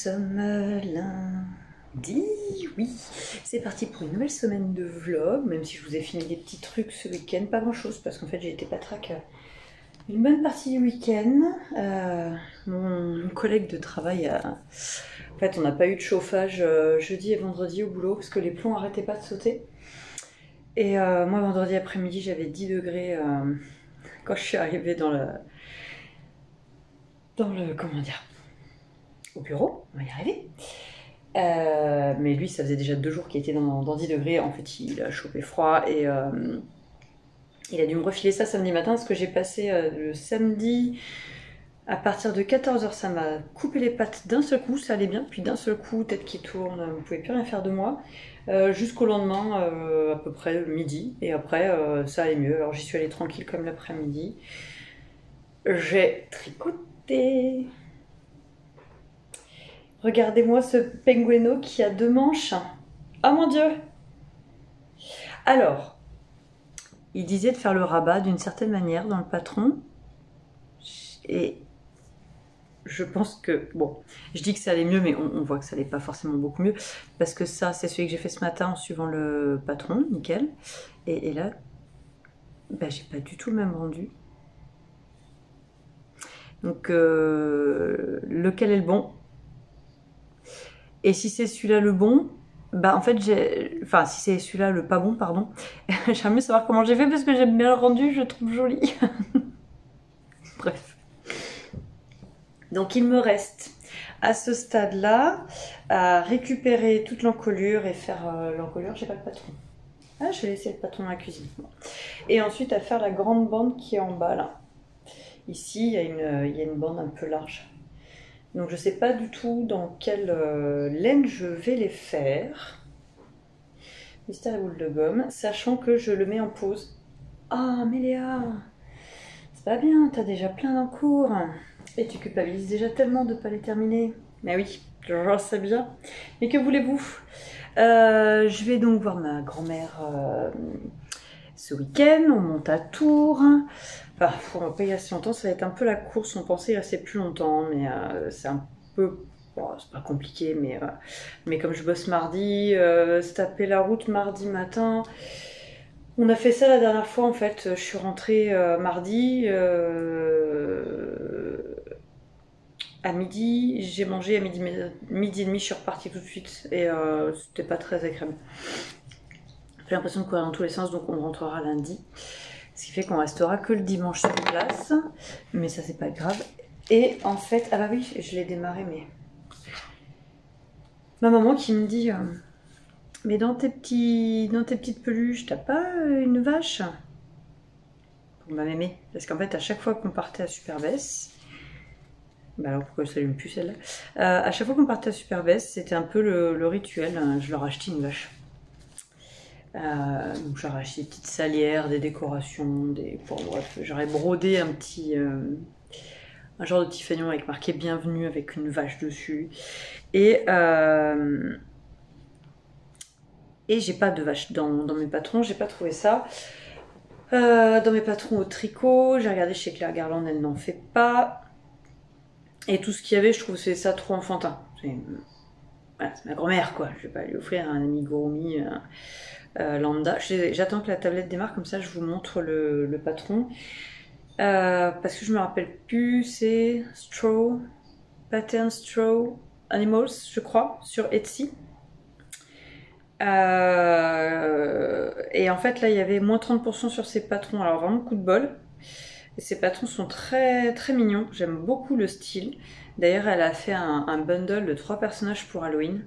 sommes lundi, oui, c'est parti pour une nouvelle semaine de vlog, même si je vous ai filmé des petits trucs ce week-end, pas grand chose parce qu'en fait j'ai été patraque une bonne partie du week-end. Mon collègue de travail en fait on n'a pas eu de chauffage jeudi et vendredi au boulot parce que les plombs arrêtaient pas de sauter. Et moi vendredi après-midi j'avais 10 degrés quand je suis arrivée dans le comment dire, au bureau, on va y arriver. Mais lui, ça faisait déjà 2 jours qu'il était dans 10 degrés. En fait, il a chopé froid et il a dû me refiler ça samedi matin parce que j'ai passé le samedi à partir de 14h. Ça m'a coupé les pattes d'un seul coup, ça allait bien. Puis d'un seul coup, tête qui tourne, vous ne pouvez plus rien faire de moi. Jusqu'au lendemain, à peu près midi. Et après, ça allait mieux. Alors j'y suis allée tranquille comme l'après-midi. J'ai tricoté. Regardez-moi ce pengueno qui a 2 manches. Oh mon Dieu! Alors, il disait de faire le rabat d'une certaine manière dans le patron. Et je pense que, bon, je dis que ça allait mieux, mais on voit que ça allait pas forcément beaucoup mieux. Parce que ça, c'est celui que j'ai fait ce matin en suivant le patron, nickel. Et là, bah, j'ai pas du tout le même rendu. Donc, lequel est le bon? Et si c'est celui-là le bon, bah en fait enfin si c'est celui-là le pas bon, pardon, j'aimerais mieux savoir comment j'ai fait parce que j'aime bien le rendu, je le trouve joli. Bref. Donc il me reste à ce stade-là à récupérer toute l'encolure et faire l'encolure, j'ai pas le patron. Ah, je vais laisser le patron dans la cuisine. Bon. Et ensuite à faire la grande bande qui est en bas là. Ici, il y a une bande un peu large. Donc je ne sais pas du tout dans quelle laine je vais les faire. Mystère et boule de gomme, sachant que je le mets en pause. Ah, mais Léa, c'est pas bien, t'as déjà plein d'encours. Et tu culpabilises déjà tellement de ne pas les terminer. Mais oui, je sais bien. Mais que voulez-vous? Je vais donc voir ma grand-mère ce week-end, on monte à Tours. Enfin, on va pas y rester longtemps, ça va être un peu la course, on pensait y rester plus longtemps, mais c'est un peu... Bon, c'est pas compliqué, mais comme je bosse mardi, se taper la route mardi matin... On a fait ça la dernière fois, en fait, je suis rentrée mardi à midi, j'ai mangé à midi et demi, je suis repartie tout de suite, et c'était pas très agréable. J'ai l'impression de courir dans tous les sens, donc on rentrera lundi. Ce qui fait qu'on restera que le dimanche sur place. Mais ça, c'est pas grave. Et en fait... Ah bah oui, je l'ai démarré, mais... Ma maman qui me dit... mais dans tes petites peluches, t'as pas une vache? Pour ma mémé. Parce qu'en fait, à chaque fois qu'on partait à Superbès... Bah alors pourquoi je s'allume plus celle-là? À chaque fois qu'on partait à Superbès, c'était un peu le rituel. Je leur achetais une vache. Donc j'aurais acheté des petites salières, des décorations, bon, bref, j'aurais brodé un genre de petit fanion avec marqué bienvenue avec une vache dessus. Et j'ai pas de vache dans mes patrons, j'ai pas trouvé ça. Dans mes patrons au tricot, j'ai regardé chez Claire Garland, elle n'en fait pas. Et tout ce qu'il y avait, je trouve c'est ça trop enfantin. Voilà, c'est ma grand-mère quoi, je vais pas lui offrir un amigurumi lambda. J'attends que la tablette démarre, comme ça je vous montre le patron. Parce que je me rappelle plus, c'est Straw, Pattern Straw Animals, je crois, sur Etsy. Et en fait là il y avait moins 30% sur ces patrons, alors vraiment coup de bol. Et ces patrons sont très très mignons, j'aime beaucoup le style. D'ailleurs elle a fait un bundle de 3 personnages pour Halloween.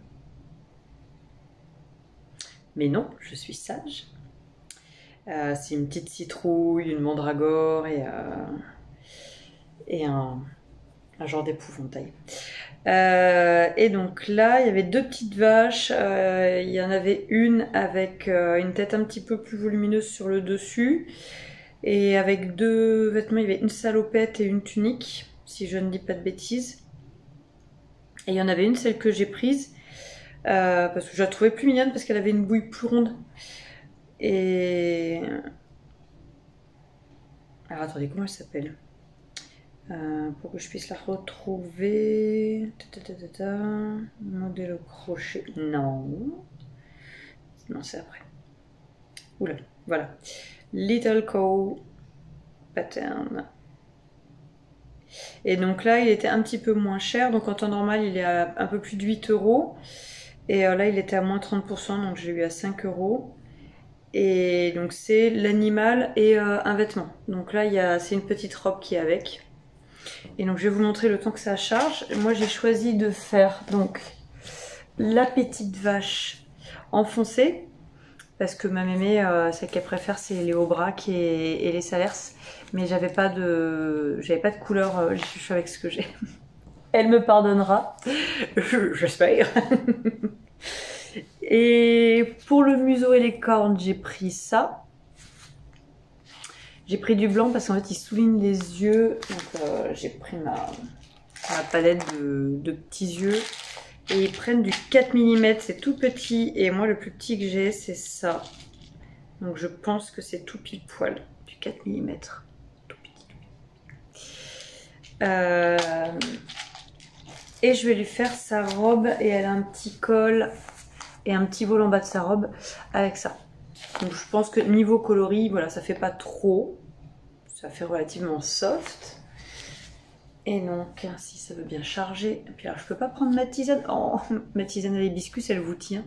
Mais non, je suis sage. C'est une petite citrouille, une mandragore et un genre d'épouvantail. Et donc là, il y avait 2 petites vaches. Il y en avait une avec une tête un petit peu plus volumineuse sur le dessus. Et avec 2 vêtements, il y avait une salopette et une tunique, si je ne dis pas de bêtises. Et il y en avait une, celle que j'ai prise, parce que je la trouvais plus mignonne, parce qu'elle avait une bouille plus ronde. Et... Alors attendez, comment elle s'appelle? pour que je puisse la retrouver. Modèle au crochet. Non. Non, c'est après. Oula, voilà. Little Cow Pattern. Et donc là, il était un petit peu moins cher. Donc en temps normal, il est à un peu plus de 8 €. Et là, il était à moins 30%. Donc j'ai eu à 5 €. Et donc c'est l'animal et un vêtement. Donc là, c'est une petite robe qui est avec. Et donc je vais vous montrer le temps que ça charge. Moi, j'ai choisi de faire donc la petite vache enfoncée. Parce que ma mémé, celle qu'elle préfère, c'est les Aubrac et les Salers. Mais j'avais pas de couleur, je suis avec ce que j'ai. Elle me pardonnera, j'espère. Et pour le museau et les cornes, j'ai pris ça. J'ai pris du blanc parce qu'en fait, il souligne les yeux. Donc j'ai pris ma palette de petits yeux. Et ils prennent du 4 mm, c'est tout petit. Et moi, le plus petit que j'ai, c'est ça. Donc je pense que c'est tout pile poil, du 4 mm. Tout petit. Et je vais lui faire sa robe. Et elle a un petit col et un petit vol en bas de sa robe avec ça. Donc je pense que niveau coloris, voilà, ça fait pas trop. Ça fait relativement soft. Et donc, si ça veut bien charger. Et puis alors, je peux pas prendre ma tisane. Oh, ma tisane à l'hibiscus, elle vous tient.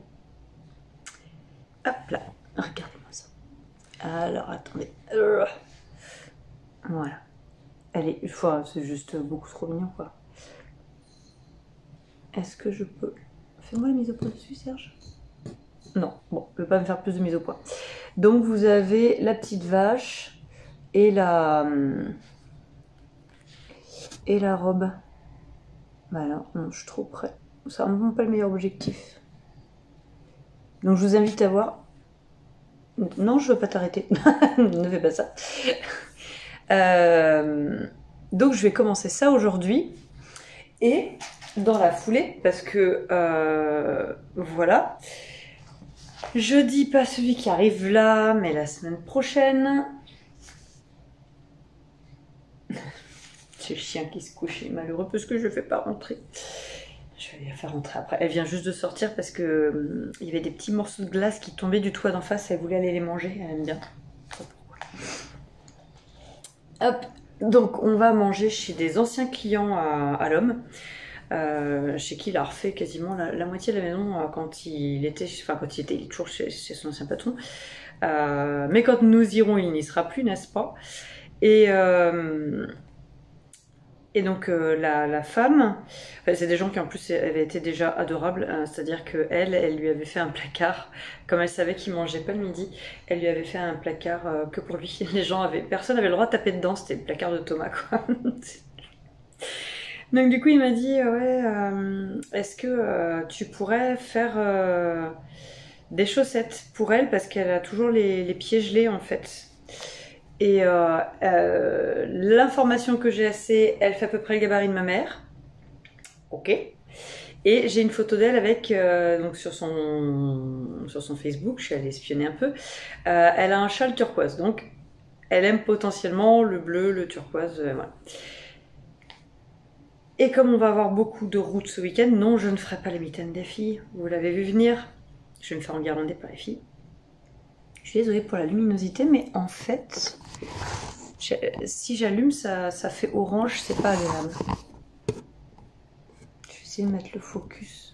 Hop là, regardez-moi ça. Alors, attendez. Voilà. Elle est... c'est juste beaucoup trop mignon, quoi. Est-ce que je peux... Fais-moi la mise au point dessus, Serge. Non, bon, je ne peux pas me faire plus de mise au point. Donc, vous avez la petite vache et la robe. Voilà, non, je suis trop près. Ça ne montre pas le meilleur objectif. Donc, je vous invite à voir. Non, je ne veux pas t'arrêter. Ne fais pas ça. Donc, je vais commencer ça aujourd'hui. Et dans la foulée, parce que voilà. Je dis pas celui qui arrive là, mais la semaine prochaine. C'est le chien qui se couche, il est malheureux parce que je ne fais pas rentrer. Je vais la faire rentrer après. Elle vient juste de sortir parce que il y avait des petits morceaux de glace qui tombaient du toit d'en face. Elle voulait aller les manger, elle aime bien. Hop, donc on va manger chez des anciens clients à l'homme. Chez qui il a refait quasiment la moitié de la maison quand il était, il est toujours chez son ancien patron. Mais quand nous irons, il n'y sera plus, n'est-ce pas? Et donc la femme, c'est des gens qui en plus avaient été déjà adorables, c'est-à-dire qu'elle lui avait fait un placard, comme elle savait qu'il mangeait pas le midi, elle lui avait fait un placard que pour lui. Personne n'avait le droit de taper dedans, c'était le placard de Thomas, quoi. Donc du coup il m'a dit ouais, est-ce que tu pourrais faire des chaussettes pour elle parce qu'elle a toujours les pieds gelés en fait. Et l'information que j'ai assez, elle fait à peu près le gabarit de ma mère. Ok. Et j'ai une photo d'elle avec, donc sur son Facebook, je suis allée espionner un peu. Elle a un châle turquoise, donc elle aime potentiellement le bleu, le turquoise, voilà. Et comme on va avoir beaucoup de routes ce week-end, non, je ne ferai pas les mitaines des filles. Vous l'avez vu venir. Je vais me faire enguirlander par les filles. Je suis désolée pour la luminosité, mais en fait, si j'allume, ça fait orange, c'est pas agréable. Je vais essayer de mettre le focus.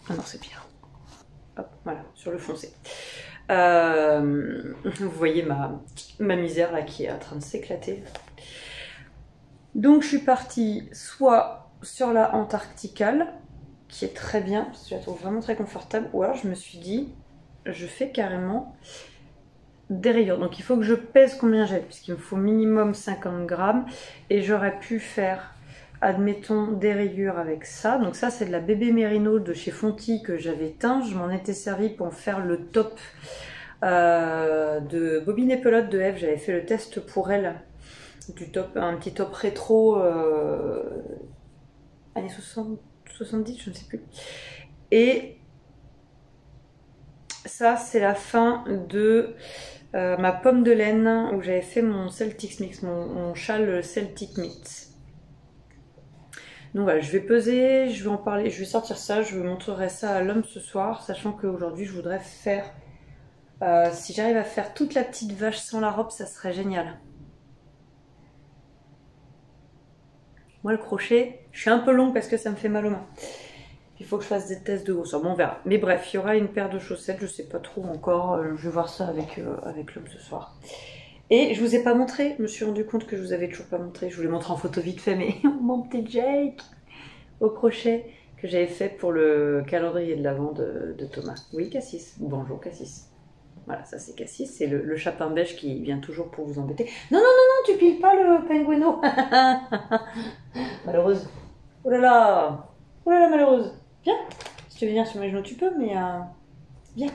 Ah non, c'est bien. Hop, voilà, sur le foncé. Vous voyez ma misère là qui est en train de s'éclater. Donc je suis partie soit sur la Antarcticale, qui est très bien, parce que je la trouve vraiment très confortable, ou alors je me suis dit, je fais carrément des rayures. Donc il faut que je pèse combien j'ai, puisqu'il me faut minimum 50 grammes, et j'aurais pu faire, admettons, des rayures avec ça. Donc ça c'est de la bébé Merino de chez Fonty que j'avais teint, je m'en étais servi pour faire le top de Bobine et Pelote de Eve, j'avais fait le test pour elle. Du top, un petit top rétro années 60, 70, je ne sais plus. Et ça, c'est la fin de ma pomme de laine où j'avais fait mon Celtic Mix, mon châle Celtic Mix. Donc voilà, je vais peser, je vais en parler, je vais sortir ça, je vous montrerai ça à l'homme ce soir, sachant qu'aujourd'hui je voudrais faire, si j'arrive à faire toute la petite vache sans la robe, ça serait génial. Moi le crochet, je suis un peu longue parce que ça me fait mal aux mains. Il faut que je fasse des tests de grosseur, bon on verra. Mais bref, il y aura une paire de chaussettes, je sais pas trop encore, je vais voir ça avec l'homme ce soir. Et je vous ai pas montré, je me suis rendu compte que je vous avais toujours pas montré. Je vous l'ai montré en photo vite fait, mais mon petit Jake au crochet que j'avais fait pour le calendrier de l'Avent de Thomas. Oui, Cassis. Bonjour Cassis. Voilà, ça c'est Cassis, c'est le chapin beige qui vient toujours pour vous embêter. Non, non, non, non, tu piles pas le penguino. Malheureuse. Oh là là, malheureuse. Viens, si tu veux venir sur mes genoux, tu peux, mais viens.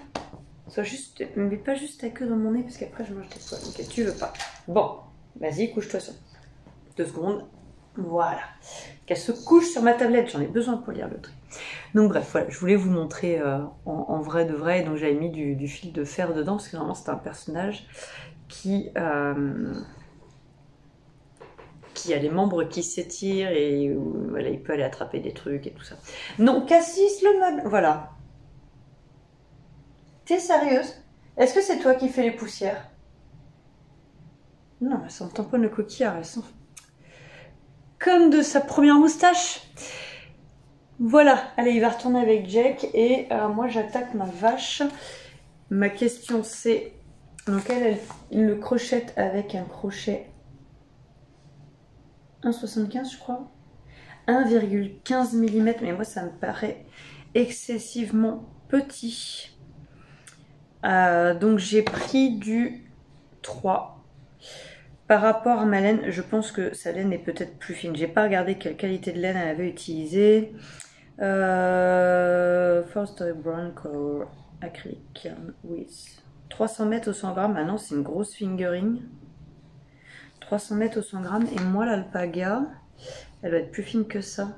Sois juste, mais pas juste ta queue dans mon nez parce qu'après je mange tes poils. Ok, tu veux pas. Bon, vas-y, couche-toi sur. 2 secondes. Voilà. Qu'elle se couche sur ma tablette, j'en ai besoin pour lire le truc. Donc bref, voilà, je voulais vous montrer en vrai de vrai. Donc j'avais mis du fil de fer dedans parce que vraiment c'est un personnage qui a les membres qui s'étirent et voilà, il peut aller attraper des trucs et tout ça. Non, Cassis le meuble, voilà. T'es sérieuse? Est-ce que c'est toi qui fais les poussières? Non, ça me tamponne le coquillard, elles sont comme de sa première moustache. Voilà, allez, il va retourner avec Jack et moi j'attaque ma vache. Ma question c'est, donc elle le crochette avec un crochet 1,75 je crois, 1,15 mm, mais moi ça me paraît excessivement petit. Donc j'ai pris du 3. Par rapport à ma laine, je pense que sa laine est peut-être plus fine. J'ai pas regardé quelle qualité de laine elle avait utilisée. First Brown Color Acrylic with 300 mètres au 100 grammes. Ah non, c'est une grosse fingering. 300 mètres au 100 grammes. Et moi, l'alpaga, elle doit être plus fine que ça.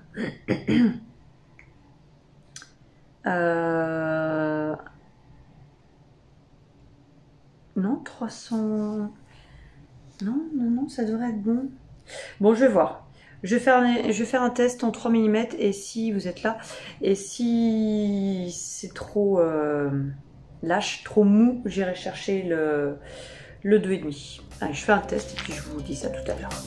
Non, 300... Non, ça devrait être bon. Bon, je vais voir. Je vais faire un test en 3 mm et si vous êtes là, et si c'est trop lâche, trop mou, j'irai chercher le 2,5. Allez, je fais un test et puis je vous dis ça tout à l'heure.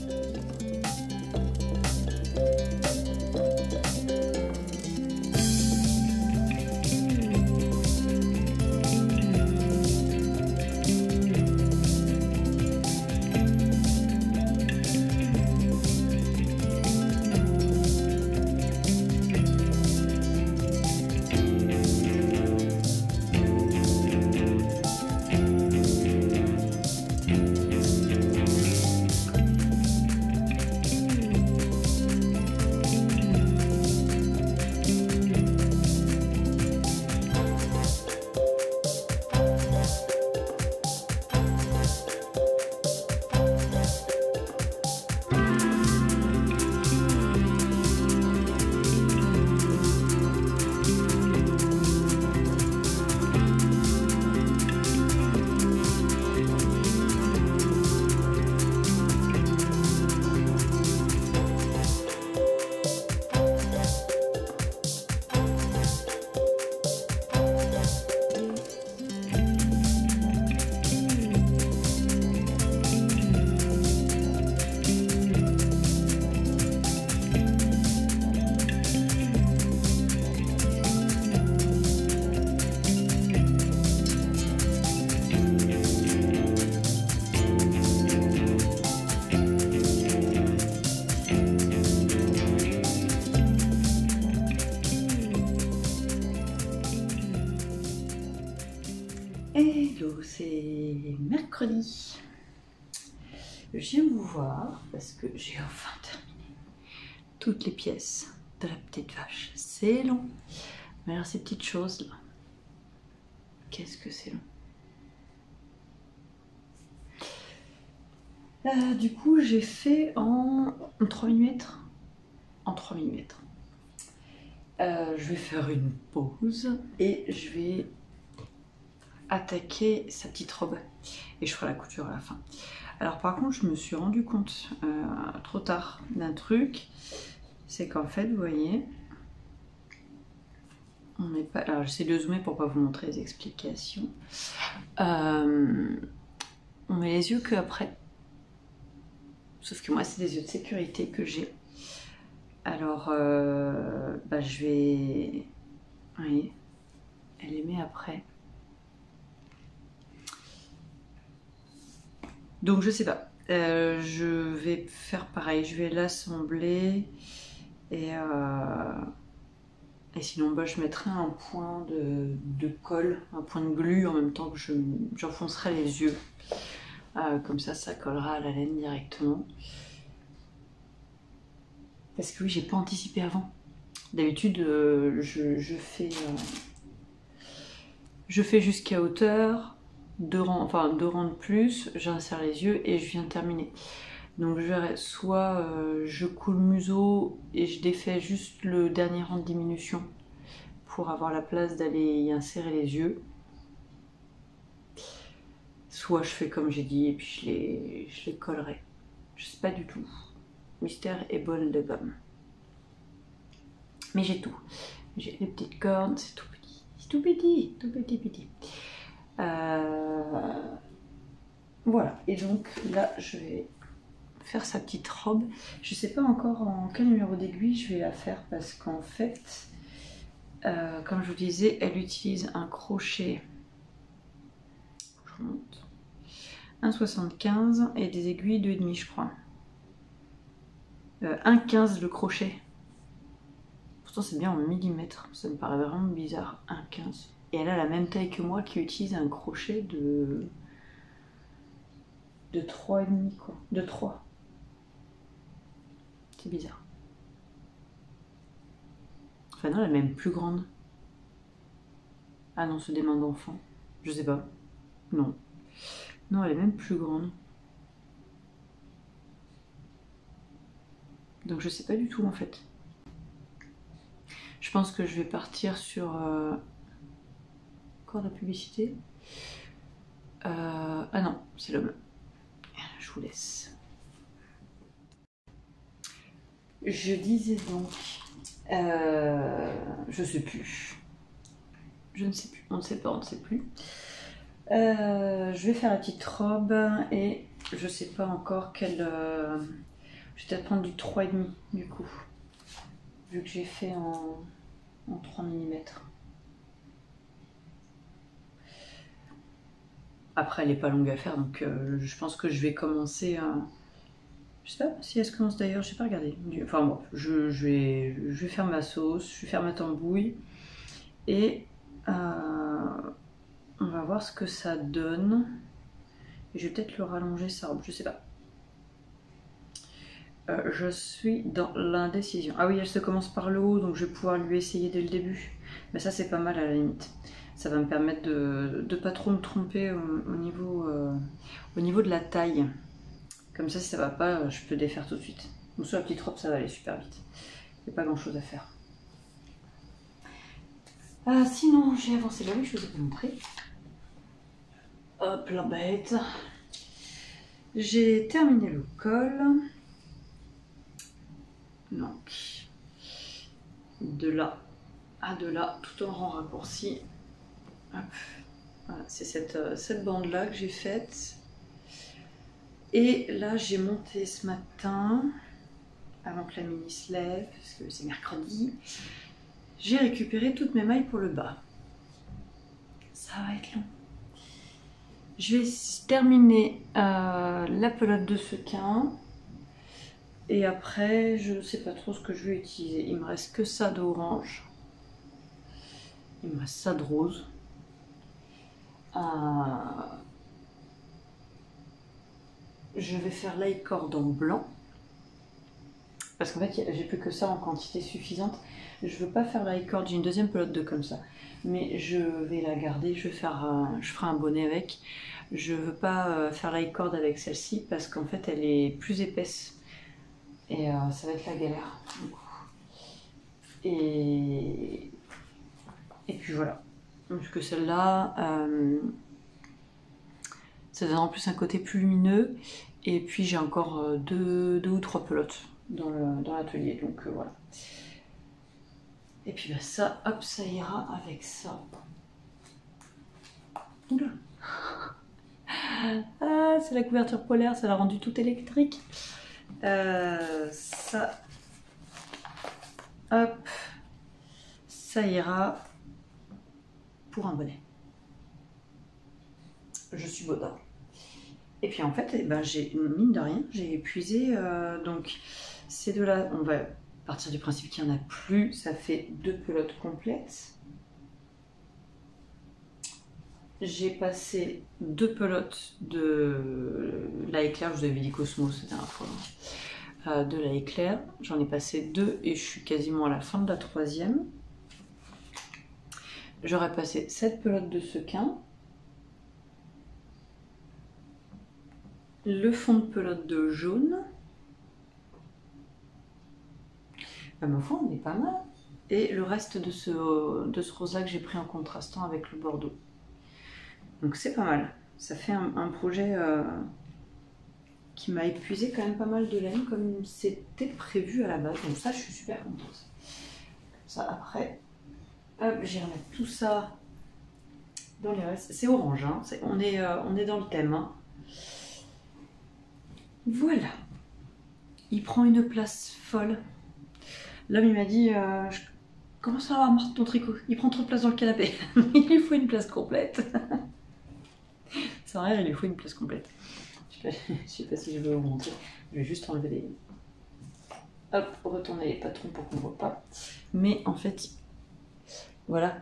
Hello, c'est mercredi. Je viens vous voir parce que j'ai enfin terminé toutes les pièces de la petite vache. C'est long. Mais alors ces petites choses là, qu'est-ce que c'est long. Du coup j'ai fait en 3 mm. En 3 mm. Je vais faire une pause et je vais attaquer sa petite robe. Et je ferai la couture à la fin. Alors par contre, je me suis rendu compte trop tard d'un truc. C'est qu'en fait, vous voyez, on n'est pas... Alors j'essaie de zoomer pour pas vous montrer les explications. On met les yeux que après. Sauf que moi, c'est des yeux de sécurité que j'ai. Alors, bah, je vais... Vous voyez, elle les met après. Donc, je sais pas. Je vais faire pareil. Je vais l'assembler. Et sinon, bah, je mettrai un point de colle, un point de glu en même temps que j'enfoncerai les yeux. Comme ça collera à la laine directement. Parce que oui, j'ai pas anticipé avant. D'habitude, je fais jusqu'à hauteur, 2 rangs de plus, j'insère les yeux et je viens de terminer. Donc je verrai, soit je coule le museau et je défais juste le dernier rang de diminution pour avoir la place d'aller y insérer les yeux. Soit je fais comme j'ai dit et puis je les collerai. Je sais pas du tout. Mystère et bol de gomme. Mais j'ai tout. J'ai les petites cordes, c'est tout petit. C'est tout petit, tout petit, petit. Voilà. Et donc là, je vais faire sa petite robe. Je sais pas encore en quel numéro d'aiguille je vais la faire parce qu'en fait, comme je vous disais, elle utilise un crochet. Je remonte. 1,75 et des aiguilles 2,5 je crois. 1,15 le crochet. Pourtant c'est bien en millimètres, ça me paraît vraiment bizarre. 1,15. Et elle a la même taille que moi qui utilise un crochet de 3,5 quoi. De 3. C'est bizarre. Enfin non, elle est même plus grande. Ah non, c'est des mains d'enfant. Je sais pas. Non. Non, elle est même plus grande. Donc je sais pas du tout en fait. Je pense que je vais partir sur... Encore de la publicité. Ah non, c'est l'homme. Je vous laisse. Je disais donc... je sais plus. Je ne sais plus. On ne sait pas, on ne sait plus. Je vais faire la petite robe et je sais pas encore quelle... je vais peut-être prendre du 3,5 du coup. Vu que j'ai fait en 3 mm. Après elle est pas longue à faire donc je pense que je vais commencer à... Je sais pas si elle se commence d'ailleurs, j'ai pas regardé. Enfin bon, je vais faire ma sauce, je vais faire ma tambouille et on va voir ce que ça donne. Et je vais peut-être le rallonger sa robe, je sais pas. Je suis dans l'indécision. Ah oui, elle se commence par le haut, donc je vais pouvoir lui essayer dès le début. Mais ça, c'est pas mal à la limite. Ça va me permettre de pas trop me tromper au niveau de la taille. Comme ça, si ça va pas, je peux défaire tout de suite. Donc sur la petite robe, ça va aller super vite. Il n'y a pas grand chose à faire. Sinon, j'ai avancé là, oui, je vous ai pas montré. Hop, la bête. J'ai terminé le col. Donc, de là à de là, tout en rang raccourci. Hop. Voilà, c'est cette bande-là que j'ai faite. Et là, j'ai monté ce matin, avant que la mini se lève, parce que c'est mercredi, j'ai récupéré toutes mes mailles pour le bas. Ça va être long. Je vais terminer la pelote de sequin. Et après, je ne sais pas trop ce que je vais utiliser. Il me reste que ça d'orange. Il me reste ça de rose. Je vais faire l'aïcord en blanc. Parce qu'en fait, j'ai plus que ça en quantité suffisante. Je veux pas faire l'aïcord, j'ai une deuxième pelote de comme ça. Mais je vais la garder, je ferai un bonnet avec. Je veux pas faire l'aïcord avec celle-ci parce qu'en fait, elle est plus épaisse. Et ça va être la galère. Et puis voilà. que celle-là, ça donne en plus un côté plus lumineux. Et puis j'ai encore deux ou trois pelotes dans l'atelier, donc voilà. Et puis bah, ça, hop, ça ira avec ça. Oula. Ah, c'est la couverture polaire, ça l'a rendu tout électrique. Ça, hop, ça ira pour un bonnet. Je suis bodin. Et puis en fait, eh ben, j'ai mine de rien, j'ai épuisé. Donc ces deux-là, on va partir du principe qu'il n'y en a plus. Ça fait 2 pelotes complètes. J'ai passé 2 pelotes de la éclair, je vous avais dit Cosmos la dernière fois, de la éclair. J'en ai passé 2 et je suis quasiment à la fin de la 3e. J'aurais passé 7 pelotes de sequin. Le fond de pelote de jaune. Bah, ma foi, on est pas mal. Et le reste de ce rose-là que j'ai pris en contrastant avec le bordeaux. Donc c'est pas mal. Ça fait un projet qui m'a épuisé quand même pas mal de laine comme c'était prévu à la base. Donc ça, je suis super contente. Comme ça, après, hop, j'ai remettre tout ça dans les restes. C'est orange, hein. On est dans le thème. Hein. Voilà. Il prend une place folle. L'homme, il m'a dit, je commence à avoir marre de ton tricot. Il prend trop de place dans le canapé. Il lui faut une place complète. C'est vrai, il lui faut une place complète. Je sais pas si je veux vous montrer. Je vais juste enlever les... Hop, retourner les patrons pour qu'on ne voit pas. Mais en fait, voilà.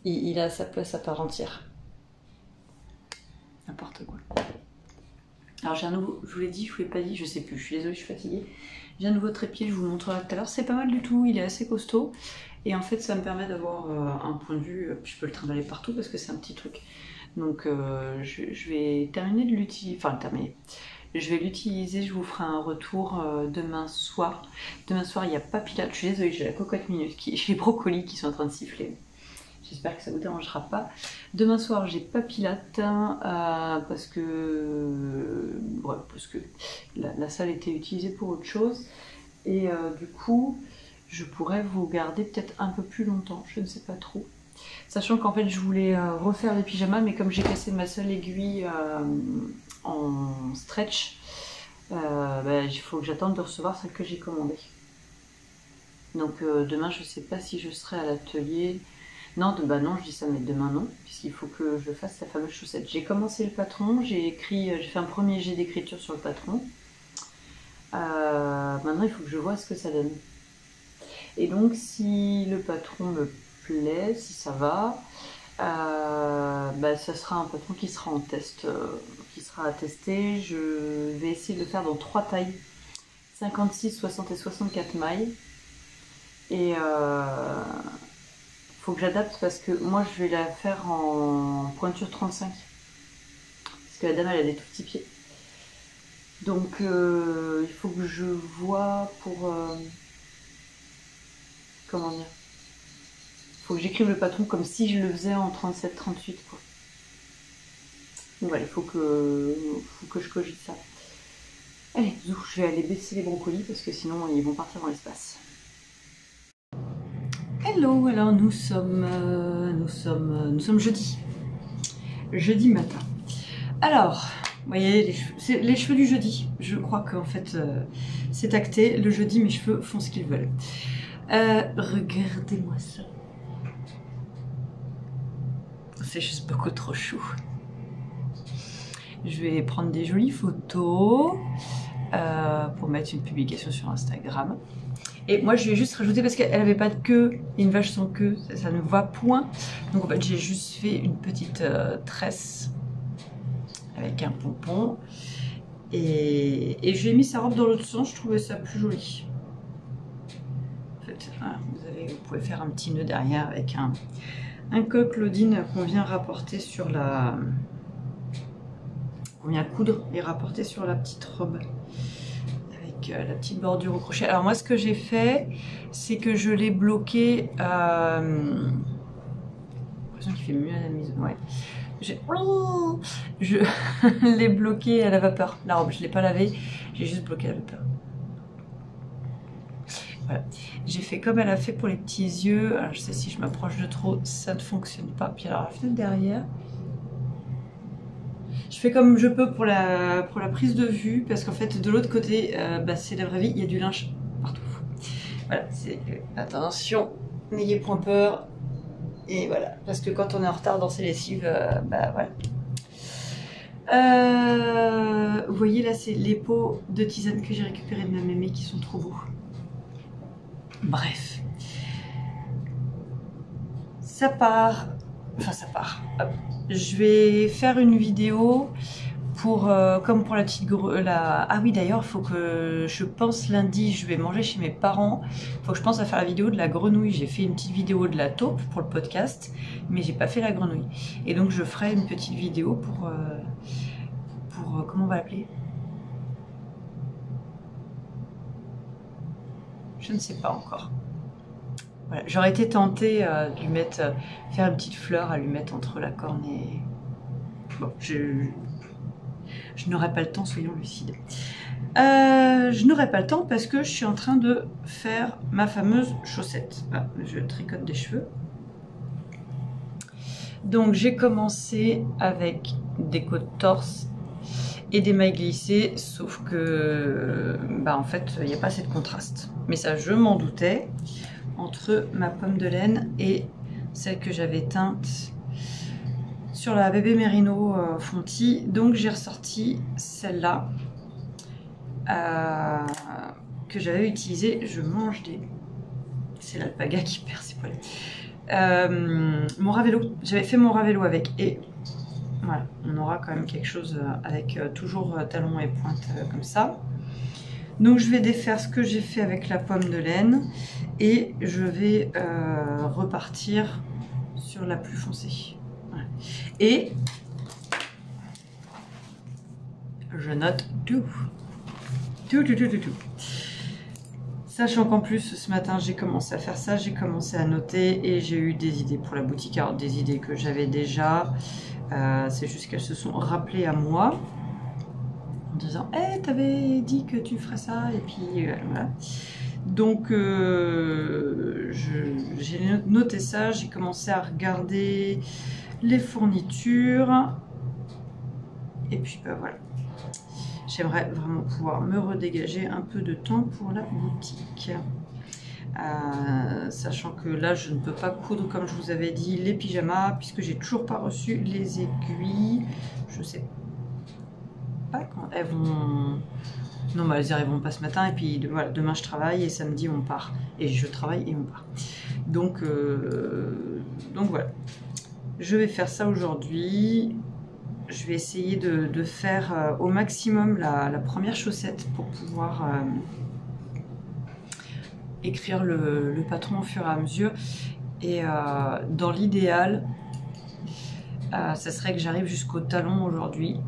Il a sa place à part entière. N'importe quoi. Alors j'ai un nouveau, je vous l'ai dit, je vous l'ai pas dit, je sais plus, je suis désolée, je suis fatiguée. J'ai un nouveau trépied, je vous le montrerai tout à l'heure. C'est pas mal du tout, il est assez costaud. Et en fait, ça me permet d'avoir un point de vue, puis je peux le trimballer partout parce que c'est un petit truc. Donc je vais terminer de l'utiliser, enfin terminer. Je vais l'utiliser, je vous ferai un retour demain soir. Demain soir, il n'y a pas Pilate, je suis désolée, j'ai la cocotte minute, j'ai les brocolis qui sont en train de siffler. J'espère que ça ne vous dérangera pas. Demain soir, j'ai pas Pilate parce que la salle était utilisée pour autre chose. Et du coup, je pourrais vous garder peut-être un peu plus longtemps, je ne sais pas trop. Sachant qu'en fait, je voulais refaire les pyjamas, mais comme j'ai cassé ma seule aiguille en stretch, il faut que j'attende de recevoir celle que j'ai commandée. Donc demain, je ne sais pas si je serai à l'atelier. Non, non, je dis ça, mais demain non, puisqu'il faut que je fasse la fameuse chaussette. J'ai commencé le patron, j'ai fait un premier jet d'écriture sur le patron. Maintenant, il faut que je vois ce que ça donne. Et donc, si le patron me plaît, si ça va, ça sera un patron qui sera en test, qui sera à tester. Je vais essayer de le faire dans 3 tailles, 56, 60 et 64 mailles. Et faut que j'adapte parce que moi je vais la faire en pointure 35 parce que la dame elle a des tout petits pieds, donc il faut que je vois pour comment dire, faut que j'écrive le patron comme si je le faisais en 37-38 quoi. Donc voilà, il faut que je cogite ça. Allez, je vais aller baisser les brocolis parce que sinon ils vont partir dans l'espace. Hello, alors nous sommes jeudi matin. Alors, vous voyez, c'est les cheveux du jeudi. Je crois qu'en fait, c'est acté. Le jeudi, mes cheveux font ce qu'ils veulent. Regardez-moi ça. C'est juste beaucoup trop chou. Je vais prendre des jolies photos pour mettre une publication sur Instagram. Et moi je lui ai juste rajouté parce qu'elle n'avait pas de queue, une vache sans queue, ça ne va point. Donc en fait j'ai juste fait une petite tresse avec un pompon. Et je lui ai mis sa robe dans l'autre sens, je trouvais ça plus joli. En fait, voilà, vous pouvez faire un petit nœud derrière avec un col Claudine qu'on vient rapporter sur la... On vient coudre et rapporter sur la petite robe. La petite bordure au crochet. Alors moi ce que j'ai fait c'est que je l'ai bloqué fait mieux à la mise. Ouais. Je l'ai bloqué à la vapeur. La robe, je l'ai pas lavée, j'ai juste bloqué à la vapeur. Voilà. J'ai fait comme elle a fait pour les petits yeux. Alors, je sais si je m'approche de trop, ça ne fonctionne pas. Puis alors la fenêtre derrière. Je fais comme je peux pour la prise de vue, parce qu'en fait de l'autre côté, c'est la vraie vie, il y a du linge partout. Voilà, c'est attention, n'ayez point peur. Et voilà, parce que quand on est en retard dans ses lessives, voilà. Vous voyez là, c'est les pots de tisane que j'ai récupérés de ma mémé qui sont trop beaux. Bref, ça part. Enfin, ça part. Hop. Je vais faire une vidéo pour, comme pour la petite Ah oui, d'ailleurs, il faut que je pense lundi, je vais manger chez mes parents. Il faut que je pense à faire la vidéo de la grenouille. J'ai fait une petite vidéo de la taupe pour le podcast, mais j'ai pas fait la grenouille. Et donc, je ferai une petite vidéo pour comment on va l'appeler? Je ne sais pas encore. Voilà. J'aurais été tentée de lui mettre, faire une petite fleur à lui mettre entre la corne et... Bon, je n'aurai pas le temps, soyons lucides. Je n'aurai pas le temps parce que je suis en train de faire ma fameuse chaussette. Ah, je tricote des cheveux. Donc j'ai commencé avec des côtes torse et des mailles glissées, sauf que en fait il n'y a pas assez de contraste. Mais ça, je m'en doutais, entre ma pomme de laine et celle que j'avais teinte sur la bébé Merino Fonti. Donc j'ai ressorti celle-là que j'avais utilisée. Je mange des... C'est l'alpaga qui perd ses poils. Mon Ravello, j'avais fait mon Ravello avec, et voilà, on aura quand même quelque chose avec toujours talons et pointes comme ça. Donc je vais défaire ce que j'ai fait avec la pomme de laine et je vais repartir sur la plus foncée. Voilà. Et je note tout. Sachant qu'en plus ce matin j'ai commencé à faire ça, j'ai commencé à noter et j'ai eu des idées pour la boutique. Alors des idées que j'avais déjà, c'est juste qu'elles se sont rappelées à moi en disant hey, t'avais dit que tu ferais ça, et puis voilà. Donc j'ai noté ça, j'ai commencé à regarder les fournitures et puis voilà. J'aimerais vraiment pouvoir me redégager un peu de temps pour la boutique. Sachant que là, je ne peux pas coudre, comme je vous avais dit, les pyjamas, puisque j'ai toujours pas reçu les aiguilles. Je sais pas quand elles vont... Non, mais elles arriveront pas ce matin. Et puis voilà, demain, je travaille et samedi, on part. Et je travaille et on part. Donc voilà. Je vais faire ça aujourd'hui. Je vais essayer de faire au maximum la première chaussette pour pouvoir écrire le patron au fur et à mesure. Et dans l'idéal, ça serait que j'arrive jusqu'au talon aujourd'hui,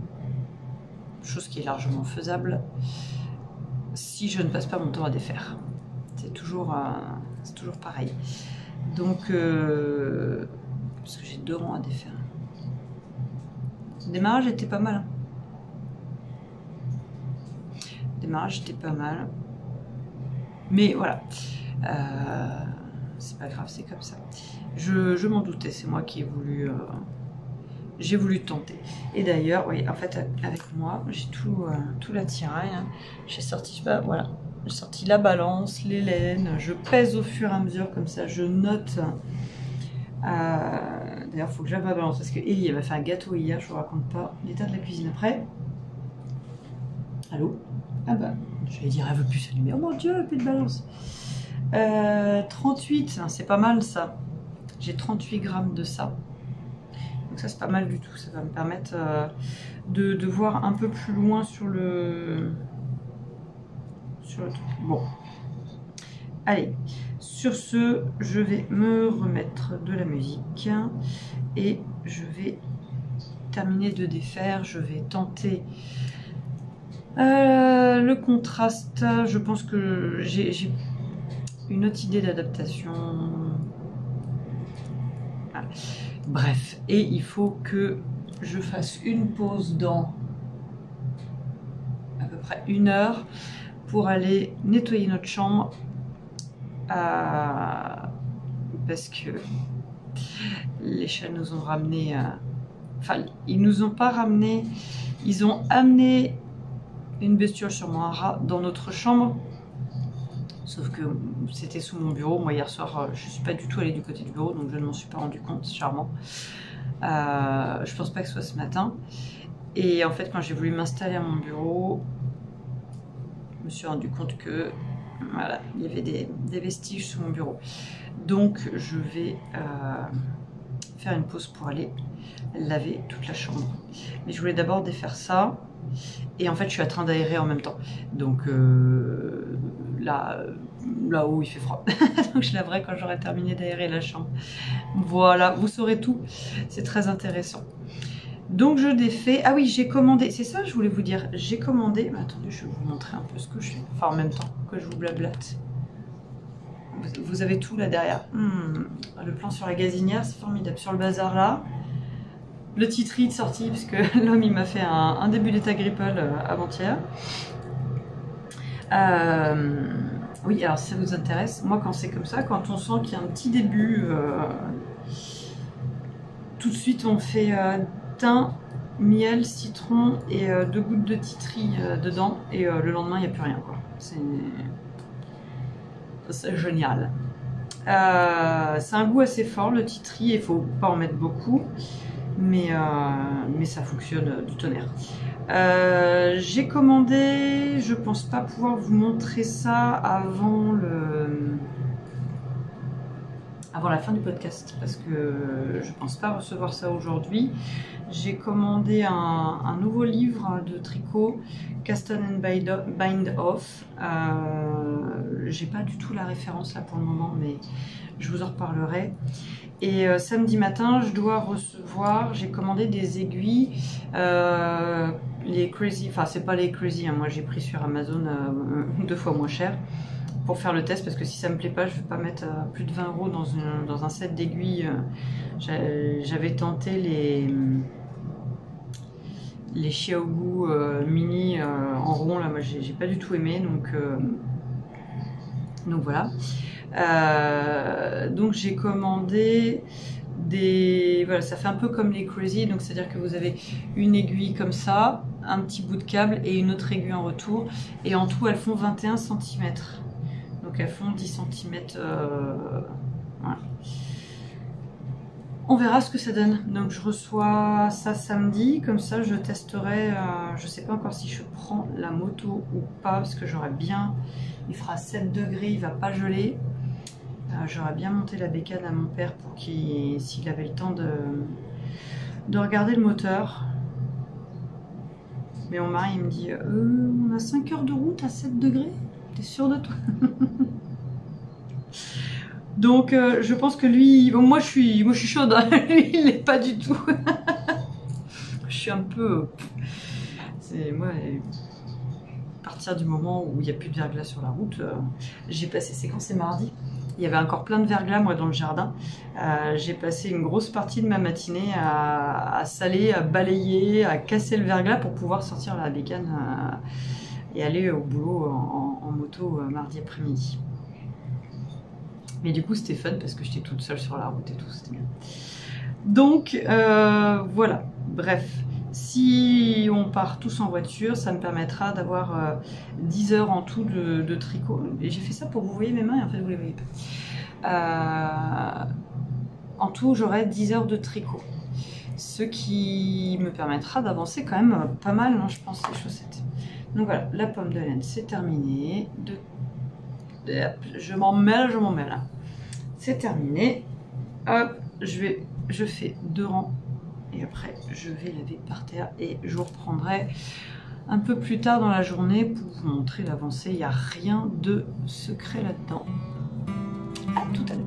chose qui est largement faisable si je ne passe pas mon temps à défaire. C'est toujours pareil. Donc, parce que j'ai 2 rangs à défaire. Le démarrage était pas mal. Le démarrage était pas mal. Mais voilà. C'est pas grave, c'est comme ça. Je m'en doutais, c'est moi qui ai voulu... j'ai voulu tenter. Et d'ailleurs, oui, en fait, avec moi, j'ai tout l'attirail. Hein. J'ai sorti, voilà. J'ai sorti la balance, les laines. Je pèse au fur et à mesure, comme ça, je note... D'ailleurs, il faut que j'aille ma balance parce que Ellie, elle m'a fait un gâteau hier, je vous raconte pas l'état de la cuisine après. Allô? Ah bah, je vais dire, elle veut plus s'allumer. Oh mon dieu, plus de balance. 38, c'est pas mal ça. J'ai 38 grammes de ça. Donc ça, c'est pas mal du tout. Ça va me permettre de voir un peu plus loin sur le truc. Bon. Allez. Sur ce, je vais me remettre de la musique et je vais terminer de défaire. Je vais tenter le contraste. Je pense que j'ai une autre idée d'adaptation. Voilà. Bref, et il faut que je fasse une pause dans à peu près 1 heure pour aller nettoyer notre chambre parce que les chats nous ont ramené, enfin ils nous ont pas ramené, ils ont amené une bestiole, sûrement un rat, dans notre chambre, sauf que c'était sous mon bureau. Moi hier soir je suis pas du tout allée du côté du bureau, donc je ne m'en suis pas rendu compte. C'est charmant. Je pense pas que ce soit ce matin. Et en fait quand j'ai voulu m'installer à mon bureau, je me suis rendu compte que voilà, il y avait des vestiges sous mon bureau. Donc je vais faire une pause pour aller laver toute la chambre. Mais je voulais d'abord défaire ça. Et en fait je suis en train d'aérer en même temps. Donc là-haut il fait froid. Donc je laverai quand j'aurai terminé d'aérer la chambre. Voilà, vous saurez tout. C'est très intéressant. Donc je défais. Ah oui, j'ai commandé. C'est ça, je voulais vous dire. J'ai commandé. Mais attendez, je vais vous montrer un peu ce que je fais. Enfin, en même temps que je vous blablate. Vous avez tout là derrière. Le plan sur la gazinière, c'est formidable. Sur le bazar là. Le titri de sortie, parce que l'homme il m'a fait un début d'état grippal avant-hier. Oui, alors si ça vous intéresse, moi quand c'est comme ça, quand on sent qu'il y a un petit début, tout de suite on fait thym, miel, citron et 2 gouttes de titri dedans, et le lendemain il n'y a plus rien, quoi. C'est génial. C'est un goût assez fort le titri, il faut pas en mettre beaucoup, mais ça fonctionne du tonnerre. J'ai commandé, je pense pas pouvoir vous montrer ça avant la fin du podcast, parce que je pense pas recevoir ça aujourd'hui. J'ai commandé un nouveau livre de tricot, Cast On and Bind Off. J'ai pas du tout la référence là pour le moment, mais je vous en reparlerai. Et samedi matin, je dois recevoir, j'ai commandé des aiguilles, les Crazy, enfin c'est pas les Crazy, hein, moi j'ai pris sur Amazon 2 fois moins cher pour faire le test, parce que si ça me plaît pas, je vais pas mettre plus de 20 € dans un set d'aiguilles. J'avais tenté les Xiaogu mini en rond, là moi j'ai pas du tout aimé, donc voilà. Donc j'ai commandé voilà, ça fait un peu comme les Crazy, donc c'est à dire que vous avez une aiguille comme ça, un petit bout de câble et une autre aiguille en retour, et en tout elles font 21 cm, donc elles font 10 cm. Voilà. On verra ce que ça donne. Donc je reçois ça samedi, comme ça je testerai. Je sais pas encore si je prends la moto ou pas, parce que j'aurais bien, il fera 7 degrés, il va pas geler. J'aurais bien monté la bécane à mon père pour s'il avait le temps de regarder le moteur. Mais mon mari il me dit on a 5 heures de route à 7 degrés, t'es sûr de toi? Donc je pense que lui, bon, moi je suis chaude, hein. Lui il l'est pas du tout. Je suis un peu, c'est moi, à partir du moment où il n'y a plus de verglas sur la route, j'ai passé, c'est quand, c'est mardi, il y avait encore plein de verglas moi dans le jardin. J'ai passé une grosse partie de ma matinée à saler, à balayer, à casser le verglas pour pouvoir sortir la bécane et aller au boulot en moto mardi après-midi. Mais du coup c'était fun parce que j'étais toute seule sur la route et tout, c'était bien. Donc voilà, bref, si on part tous en voiture, ça me permettra d'avoir 10 heures en tout de tricot. Et j'ai fait ça pour que vous voyez mes mains, et en fait vous les voyez pas. En tout j'aurai 10 heures de tricot, ce qui me permettra d'avancer quand même pas mal, hein, je pense, les chaussettes. Donc voilà, la pomme de laine c'est terminé. Je m'en mêle. C'est terminé. Hop, je fais 2 rangs et après je vais laver par terre et je vous reprendrai un peu plus tard dans la journée pour vous montrer l'avancée. Il n'y a rien de secret là-dedans. À tout à l'heure.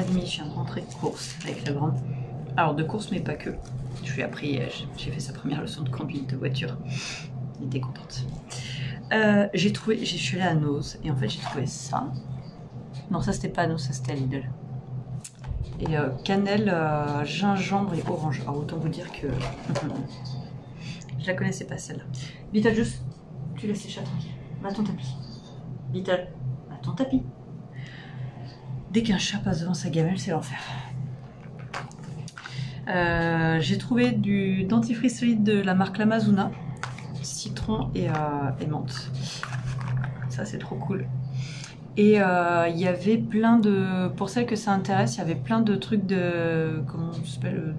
11h30, je viens de rentrer de course avec la grande. Alors de course, mais pas que. Je lui ai appris, j'ai fait sa première leçon de conduite de voiture. Elle était contente. Je suis allée à Nose et en fait j'ai trouvé ça. Non, ça c'était pas à Nose, ça c'était à Lidl. Et cannelle, gingembre et orange. Alors autant vous dire que je la connaissais pas celle-là. Beetlejuice, tu laisses les chats tranquilles. Va à ton tapis. Beetle, va à ton tapis. Dès qu'un chat passe devant sa gamelle, c'est l'enfer. J'ai trouvé du dentifrice solide de la marque Lamazuna. Citron et menthe. Ça c'est trop cool. Et il y avait plein de... Pour celles que ça intéresse, il y avait plein de trucs de... Comment ça s'appelle,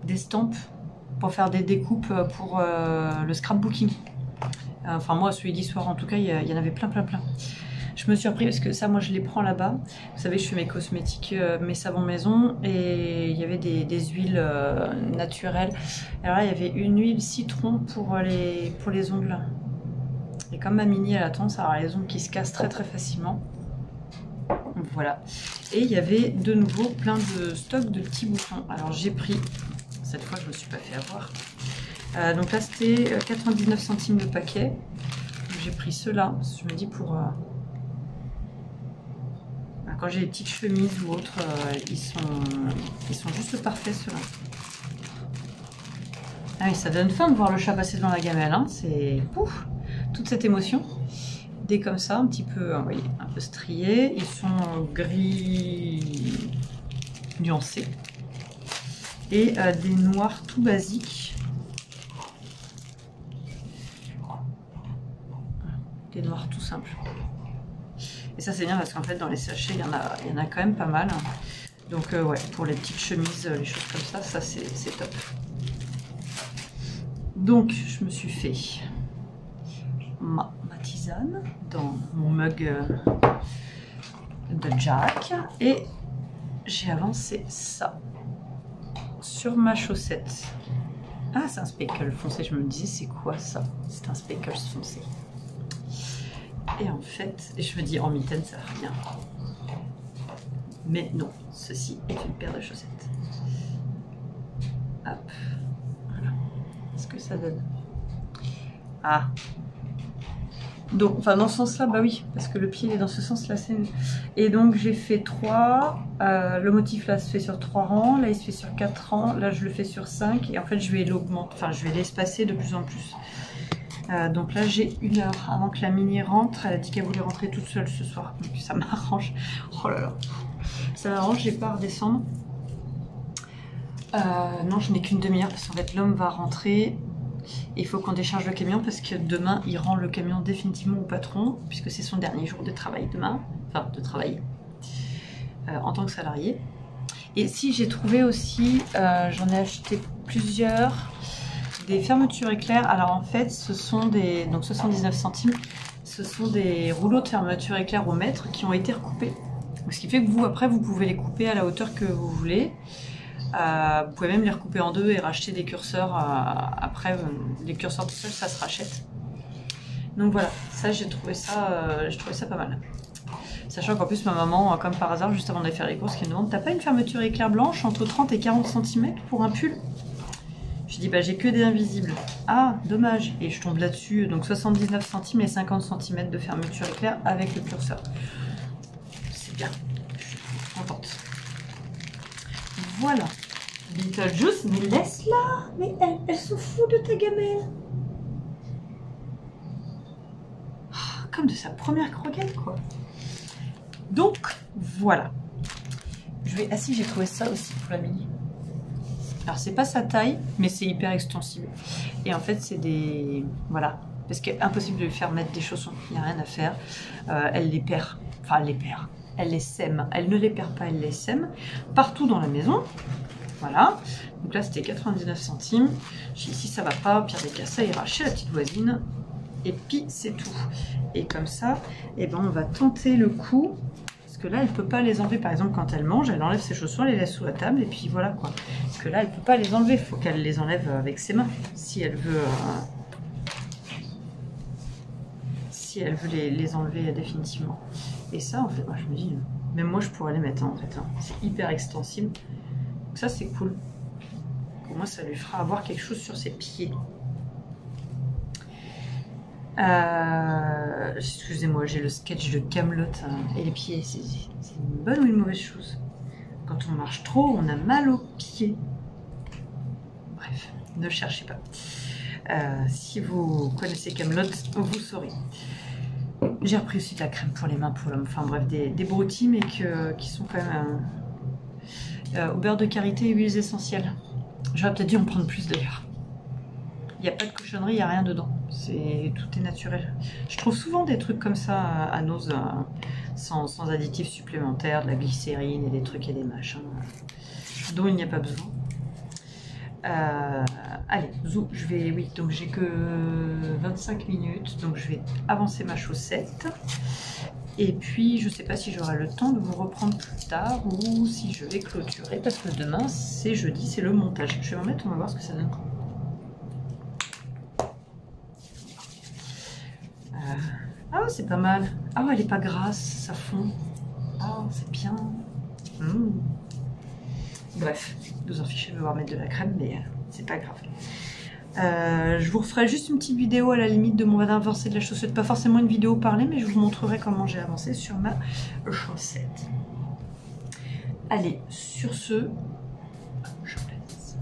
d'estampes pour faire des découpes pour le scrapbooking. Enfin moi celui d'histoire en tout cas, il y en avait plein. Je me suis repris parce que ça moi je les prends là-bas. Vous savez je fais mes cosmétiques, mes savons maison et il y avait des huiles naturelles. Alors là il y avait une huile citron pour les ongles. Et comme ma mini elle a tendance à avoir les ongles qui se cassent très facilement. Donc voilà. Et il y avait de nouveau plein de stocks de petits bouchons. Alors j'ai pris, cette fois je me suis pas fait avoir. Donc là c'était 99 centimes le paquet. J'ai pris ceux-là, je me dis pour... quand j'ai les petites chemises ou autres, ils sont juste parfaits ceux-là. Ah oui, ça donne faim de voir le chat passer devant la gamelle, hein. C'est pouf, toute cette émotion. Des comme ça, un petit peu, vous voyez, un peu striés. Ils sont gris nuancés. Et des noirs tout basiques. Des noirs tout simples. Et ça c'est bien parce qu'en fait dans les sachets il y en a quand même pas mal. Donc ouais, pour les petites chemises, les choses comme ça c'est top. Donc je me suis fait ma tisane dans mon mug de Jack et j'ai avancé ça sur ma chaussette. Ah c'est un speckle foncé, je me disais c'est quoi ça? C'est un speckle foncé. Et en fait, je me dis en mitaine ça va rien. Mais non, ceci est une paire de chaussettes. Hop, voilà. Qu'est-ce que ça donne? Ah. Donc, enfin dans ce sens-là, bah oui, parce que le pied est dans ce sens-là. Et donc j'ai fait 3. Le motif là se fait sur 3 rangs, là il se fait sur 4 rangs, là je le fais sur 5. Et en fait je vais l'augmenter, enfin je vais l'espacer de plus en plus. Donc là j'ai 1 heure avant que la mini rentre. Elle a dit qu'elle voulait rentrer toute seule ce soir, donc ça m'arrange. Oh là là, ça m'arrange, j'ai pas à redescendre. Non, je n'ai qu'une demi-heure parce qu'en fait l'homme va rentrer. Il faut qu'on décharge le camion parce que demain il rend le camion définitivement au patron puisque c'est son dernier jour de travail demain, enfin de travail en tant que salarié. Et si j'ai trouvé aussi, j'en ai acheté plusieurs. Des fermetures éclair. Alors en fait ce sont des, donc 79 centimes, ce sont des rouleaux de fermeture éclair au mètre qui ont été recoupés. Ce qui fait que vous après vous pouvez les couper à la hauteur que vous voulez. Vous pouvez même les recouper en deux et racheter des curseurs après. Les curseurs tout seuls ça se rachète. Donc voilà, ça j'ai trouvé ça pas mal. Sachant qu'en plus ma maman, comme par hasard, juste avant d'aller faire les courses, qui me demande: t'as pas une fermeture éclair blanche entre 30 et 40 cm pour un pull? Je dis bah j'ai que des invisibles. Ah dommage. Et je tombe là-dessus, donc 79 centimes et 50 cm de fermeture éclair avec le curseur. C'est bien, je suis contente. Voilà. Beetlejuice, mais laisse-la. Mais elle se fout de ta gamelle. Comme de sa première croquette quoi. Donc voilà. Ah si, j'ai trouvé ça aussi pour la mini. Alors c'est pas sa taille, mais c'est hyper extensible. Et en fait c'est des... Voilà. Parce que impossible de lui faire mettre des chaussons. Il n'y a rien à faire. Elle les perd. Enfin elle les perd. Elle les sème. Elle ne les perd pas, elle les sème. Partout dans la maison. Voilà. Donc là c'était 99 centimes. J'ai dit si ça va pas, au pire des cas ça ira chez la petite voisine. Et puis c'est tout. Et comme ça, eh ben, on va tenter le coup. Parce que là, elle ne peut pas les enlever. Par exemple, quand elle mange, elle enlève ses chaussons, elle les laisse sous la table. Et puis voilà quoi. Parce que là, elle ne peut pas les enlever. Il faut qu'elle les enlève avec ses mains. Si elle veut, les enlever définitivement. Et ça, en fait, moi je me dis, Même moi, je pourrais les mettre, hein, en fait. Hein. C'est hyper extensible. Donc ça, c'est cool. Pour moi, ça lui fera avoir quelque chose sur ses pieds. Excusez-moi, j'ai le sketch de Kaamelott hein, et les pieds. C'est une bonne ou une mauvaise chose? Quand on marche trop, on a mal aux pieds. Bref, ne le cherchez pas. Si vous connaissez Kaamelott, vous saurez. J'ai repris aussi de la crème pour les mains pour l'homme. Enfin bref, des broutilles, mais qui sont quand même au beurre de karité et huiles essentielles. J'aurais peut-être dû en prendre plus d'ailleurs. Il n'y a pas de cochonnerie, il n'y a rien dedans. Tout est naturel. Je trouve souvent des trucs comme ça à Nose, sans additifs supplémentaires, de la glycérine et des trucs et des machins, dont il n'y a pas besoin. Allez, zou, je vais, oui, donc j'ai que 25 minutes, donc je vais avancer ma chaussette. Et puis, je sais pas si j'aurai le temps de vous reprendre plus tard ou si je vais clôturer, parce que demain, c'est jeudi, c'est le montage. Je vais m'en mettre, on va voir ce que ça donne. Ah, c'est pas mal. Ah, elle est pas grasse, ça fond. Ah, c'est bien. Bref, vous en fichez de devoir mettre de la crème, mais c'est pas grave. Je vous referai juste une petite vidéo à la limite de mon avancée de la chaussette. Pas forcément une vidéo parlée, mais je vous montrerai comment j'ai avancé sur ma chaussette. Allez, sur ce, je vous laisse.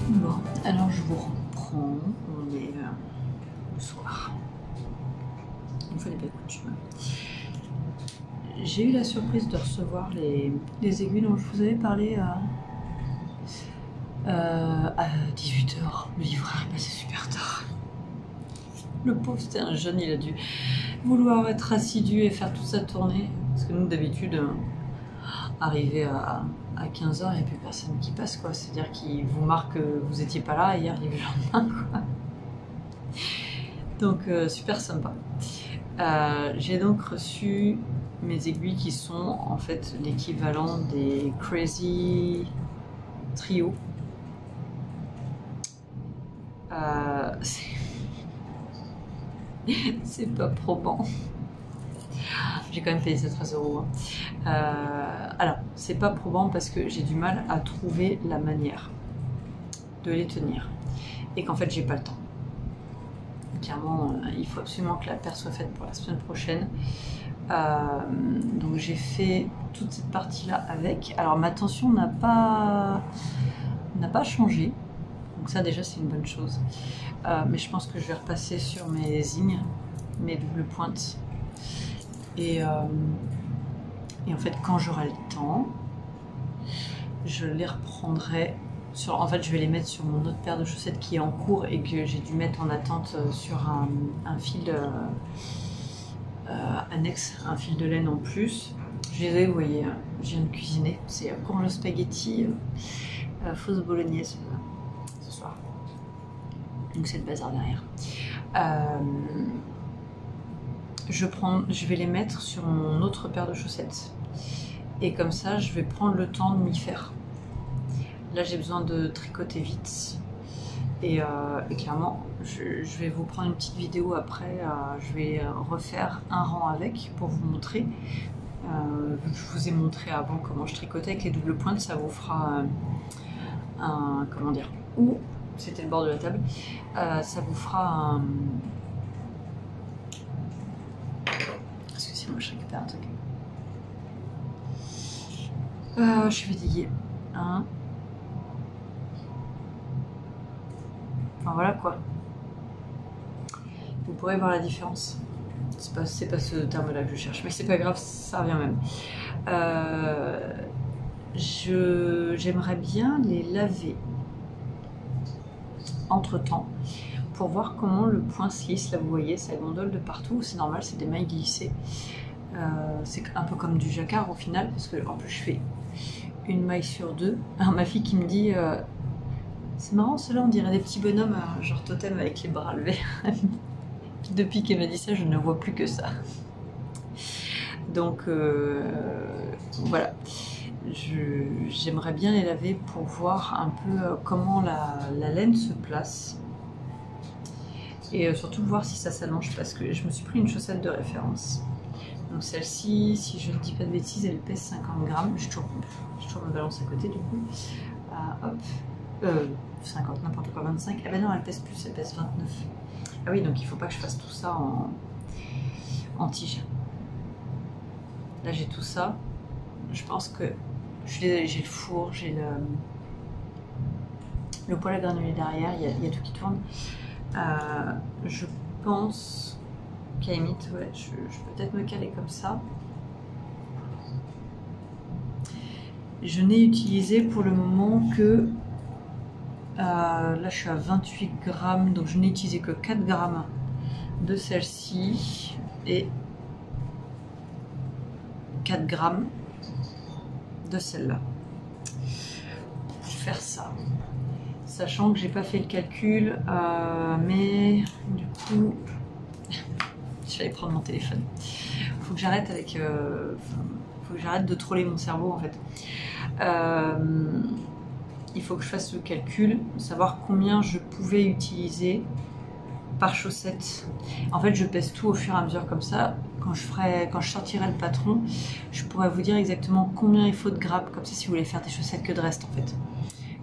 Bon, alors je vous reprends. On est le soir. Une fois n'est pas coutume. J'ai eu la surprise de recevoir les aiguilles dont je vous avais parlé à 18 h. Le livreur est passé super tard. Le pauvre, c'était un jeune, il a dû vouloir être assidu et faire toute sa tournée. Parce que nous, d'habitude, arriver à 15 h, il n'y a plus personne qui passe, quoi. C'est-à-dire qu'il vous marque que vous n'étiez pas là, hier, il est le lendemain, quoi. Donc, super sympa. J'ai donc reçu mes aiguilles qui sont en fait l'équivalent des Crazy Trio. C'est pas probant. J'ai quand même payé ces 13 €. Alors, c'est pas probant parce que j'ai du mal à trouver la manière de les tenir et qu'en fait, j'ai pas le temps. Clairement, il faut absolument que la paire soit faite pour la semaine prochaine. Donc, j'ai fait toute cette partie-là avec. Alors, ma tension n'a pas changé. Donc, ça, déjà, c'est une bonne chose. Mais je pense que je vais repasser sur mes zignes, mes doubles pointes. Et en fait, quand j'aurai le temps, je les reprendrai sur... En fait, je vais les mettre sur mon autre paire de chaussettes qui est en cours et que j'ai dû mettre en attente sur un fil annexe, un fil de laine en plus. Je les ai, vous voyez, je viens de cuisiner. C'est courge spaghetti, fausse bolognaise ce soir. Donc c'est le bazar derrière. Je vais les mettre sur mon autre paire de chaussettes. Et comme ça, je vais prendre le temps de m'y faire. Là, j'ai besoin de tricoter vite. Et clairement, je vais vous prendre une petite vidéo après. Je vais refaire un rang avec pour vous montrer. Vu que je vous ai montré avant comment je tricotais avec les doubles pointes, ça vous fera un... Comment dire? Ou, c'était le bord de la table. Ça vous fera un... Excusez-moi, je récupère un truc. Je suis fatiguée. 1. Enfin voilà quoi. Vous pourrez voir la différence. C'est pas ce terme-là que je cherche, mais c'est pas grave, ça revient même. J'aimerais bien les laver entre-temps pour voir comment le point se lisse. Là vous voyez, ça gondole de partout, c'est normal, c'est des mailles glissées. C'est un peu comme du jacquard au final, parce que en plus je fais une maille sur 2. Alors, ma fille qui me dit c'est marrant, ceux-là on dirait des petits bonhommes, genre totem avec les bras levés. Depuis qu'elle m'a dit ça, je ne vois plus que ça. Donc voilà, j'aimerais bien les laver pour voir un peu comment la laine se place. Et surtout voir si ça s'allonge, parce que je me suis pris une chaussette de référence. Donc celle-ci, si je ne dis pas de bêtises, elle pèse 50 grammes. J'ai toujours ma balance à côté du coup. Hop, 50, n'importe quoi, 25. Ah ben non, elle pèse plus, elle pèse 29. Ah oui, donc il ne faut pas que je fasse tout ça en tige. Là j'ai tout ça. Je pense que j'ai le four, j'ai le poêle à granulés derrière, il y a tout qui tourne. Je pense qu'à la limite, ouais, je peux peut-être me caler comme ça. Je n'ai utilisé pour le moment que... là je suis à 28 grammes, donc je n'ai utilisé que 4 grammes de celle-ci et 4 grammes de celle-là. Je vais faire ça. Sachant que j'ai pas fait le calcul, mais du coup, je vais aller prendre mon téléphone. Faut que j'arrête avec, faut que j'arrête de troller mon cerveau en fait. Il faut que je fasse le calcul, savoir combien je pouvais utiliser par chaussette. En fait, je pèse tout au fur et à mesure comme ça. Quand je sortirai le patron, je pourrais vous dire exactement combien il faut de grammes. Comme ça, si vous voulez faire des chaussettes que de reste en fait.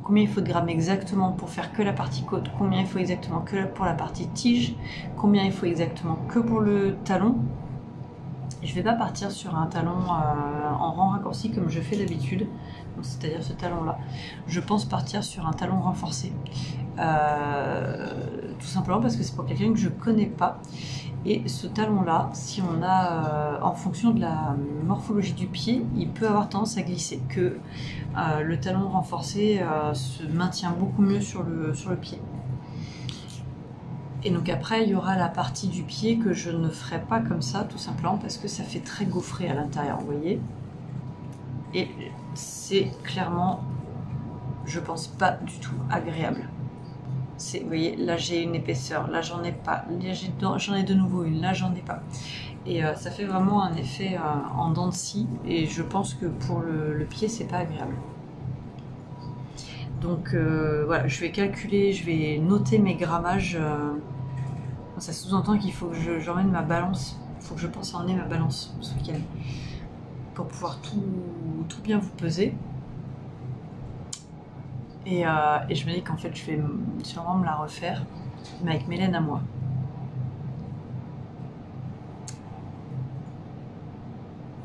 Combien il faut de grammes exactement pour faire que la partie côte, combien il faut exactement que pour la partie tige, combien il faut exactement que pour le talon. Je ne vais pas partir sur un talon en rang raccourci comme je fais d'habitude, c'est-à-dire ce talon-là. Je pense partir sur un talon renforcé. Tout simplement parce que c'est pour quelqu'un que je ne connais pas. Et ce talon-là, si on a, en fonction de la morphologie du pied, il peut avoir tendance à glisser. Que le talon renforcé se maintient beaucoup mieux sur le pied. Et donc après, il y aura la partie du pied que je ne ferai pas comme ça, tout simplement parce que ça fait très gaufré à l'intérieur, vous voyez. Et c'est clairement, je pense, pas du tout agréable. Vous voyez, là j'ai une épaisseur, là j'en ai pas, j'en ai de nouveau une, là j'en ai pas. Et ça fait vraiment un effet en dents de scie, et je pense que pour le pied, c'est pas agréable. Donc voilà, je vais calculer, je vais noter mes grammages. Ça sous-entend qu'il faut que j'emmène ma balance. Il faut que je pense à emmener ma balance ce week-end pour pouvoir tout bien vous peser. Et je me dis qu'en fait, je vais sûrement me la refaire, mais avec mes laines à moi.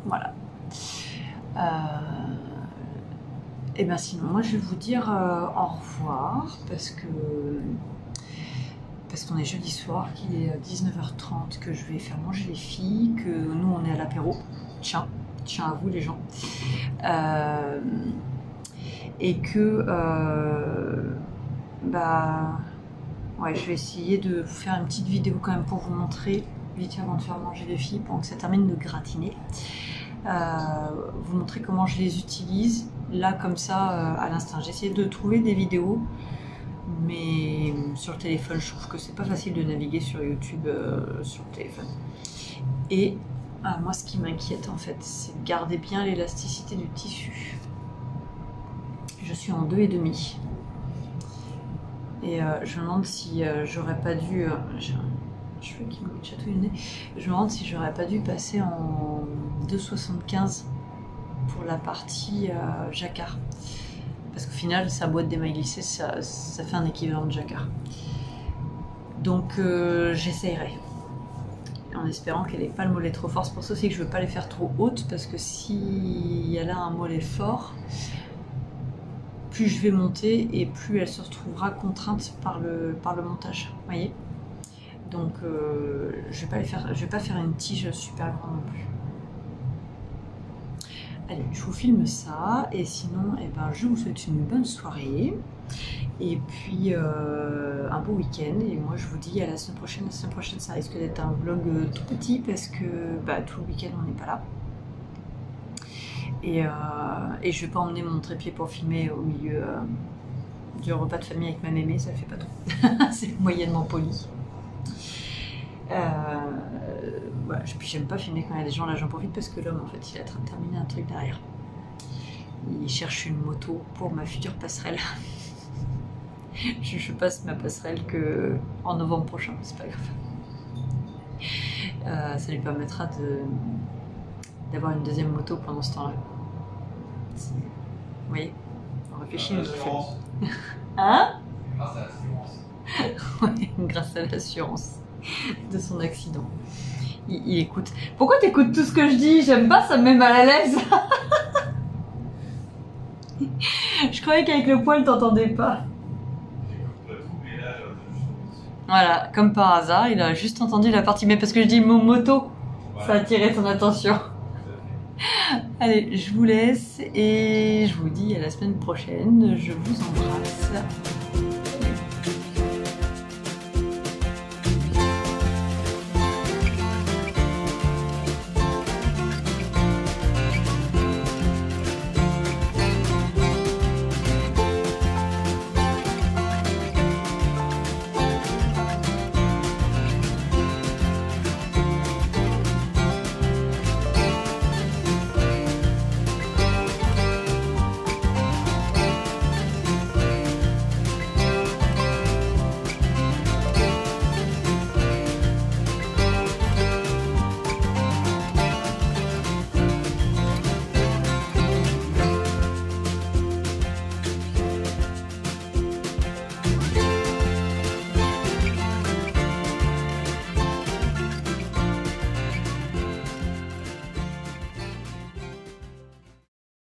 Voilà. Et bien sinon, moi je vais vous dire au revoir parce qu'on est jeudi soir, qu'il est 19h30, que je vais faire manger les filles, que nous on est à l'apéro. Tiens à vous les gens. Et que ouais, je vais essayer de vous faire une petite vidéo quand même pour vous montrer vite avant de faire manger les filles, pendant que ça termine de gratiner. Vous montrer comment je les utilise là comme ça à l'instant. J'ai essayé de trouver des vidéos, mais sur le téléphone je trouve que c'est pas facile de naviguer sur YouTube sur le téléphone. Et moi ce qui m'inquiète en fait, c'est de garder bien l'élasticité du tissu. Je suis en 2,5 et je me demande si j'aurais pas dû cheveux qui me chatouillent le nez. Je me demande si j'aurais pas dû passer en 2,75 pour la partie jacquard. Parce qu'au final, sa boîte d'émail glissé, ça fait un équivalent de jacquard. Donc j'essayerai. En espérant qu'elle n'ait pas le mollet trop fort. C'est pour ça aussi que je veux pas les faire trop hautes. Parce que si elle a un mollet fort, plus je vais monter et plus elle se retrouvera contrainte par le montage. Vous voyez? Donc je vais pas faire une tige super grande non plus. Allez, je vous filme ça et sinon eh ben, je vous souhaite une bonne soirée et puis un beau week-end et moi je vous dis à la semaine prochaine. La semaine prochaine ça risque d'être un vlog tout petit parce que bah, tout le week-end on n'est pas là et je vais pas emmener mon trépied pour filmer au milieu du repas de famille avec ma mémé, ça le fait pas trop. C'est moyennement poli. Voilà, puis j'aime pas filmer quand il y a des gens, là j'en profite parce que l'homme en fait il est en train de terminer un truc derrière. Il cherche une moto pour ma future passerelle. je passe ma passerelle que en novembre prochain, c'est pas grave. Ça lui permettra d'avoir une deuxième moto pendant ce temps-là. Vous voyez, on réfléchit. Hein? Grâce à l'assurance. Ouais, grâce à l'assurance de son accident. Il écoute. Pourquoi t'écoutes tout ce que je dis? J'aime pas, ça me met mal à l'aise. Je croyais qu'avec le poil t'entendais pas. J'écoute pas tout, mais là, Voilà, comme par hasard, il a juste entendu la partie, mais parce que je dis mon moto, ça a attiré ton attention. Allez, je vous laisse et je vous dis à la semaine prochaine. Je vous embrasse.